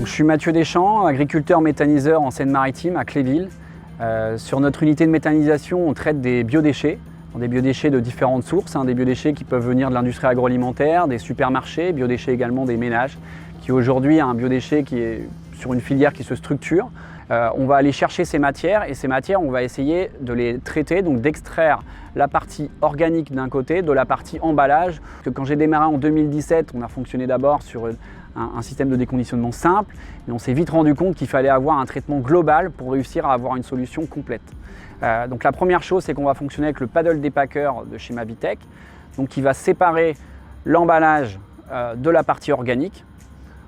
Je suis Mathieu Deschamps, agriculteur méthaniseur en Seine-Maritime à Cléville. Sur notre unité de méthanisation, on traite des biodéchets. Des biodéchets de différentes sources, des biodéchets qui peuvent venir de l'industrie agroalimentaire, des supermarchés, biodéchets également des ménages, qui aujourd'hui a un biodéchet qui est sur une filière qui se structure. On va aller chercher ces matières et ces matières, on va essayer de les traiter, donc d'extraire la partie organique d'un côté, de la partie emballage. Quand j'ai démarré en 2017, on a fonctionné d'abord sur un système de déconditionnement simple et on s'est vite rendu compte qu'il fallait avoir un traitement global pour réussir à avoir une solution complète. Donc la première chose, c'est qu'on va fonctionner avec le paddle dépacker de chez Mavitec, donc qui va séparer l'emballage de la partie organique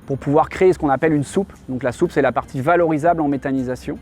pour pouvoir créer ce qu'on appelle une soupe. Donc la soupe, c'est la partie valorisable en méthanisation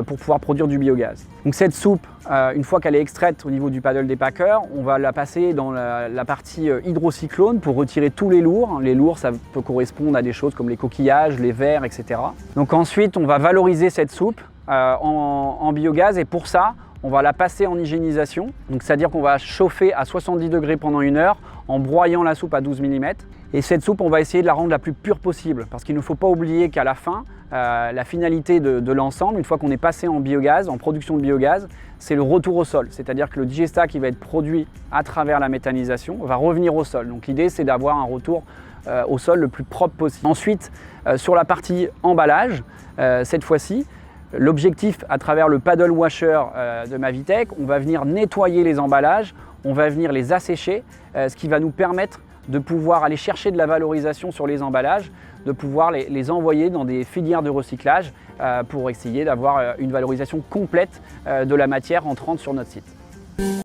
pour pouvoir produire du biogaz. Donc cette soupe, une fois qu'elle est extraite au niveau du paddle dépacker, on va la passer dans la partie hydrocyclone pour retirer tous les lourds. Les lourds, ça peut correspondre à des choses comme les coquillages, les vers, etc. Donc ensuite, on va valoriser cette soupe en biogaz et pour ça, on va la passer en hygiénisation. Donc c'est-à-dire qu'on va chauffer à 70 degrés pendant 1 heure en broyant la soupe à 12 mm. Et cette soupe, on va essayer de la rendre la plus pure possible parce qu'il ne faut pas oublier qu'à la fin, la finalité de l'ensemble, une fois qu'on est passé en biogaz, en production de biogaz, c'est le retour au sol. C'est-à-dire que le digestat qui va être produit à travers la méthanisation va revenir au sol. Donc l'idée, c'est d'avoir un retour au sol le plus propre possible. Ensuite, sur la partie emballage, cette fois-ci, l'objectif à travers le paddle washer de Mavitec, on va venir nettoyer les emballages, on va venir les assécher, ce qui va nous permettre de pouvoir aller chercher de la valorisation sur les emballages, de pouvoir les envoyer dans des filières de recyclage pour essayer d'avoir une valorisation complète de la matière entrante sur notre site.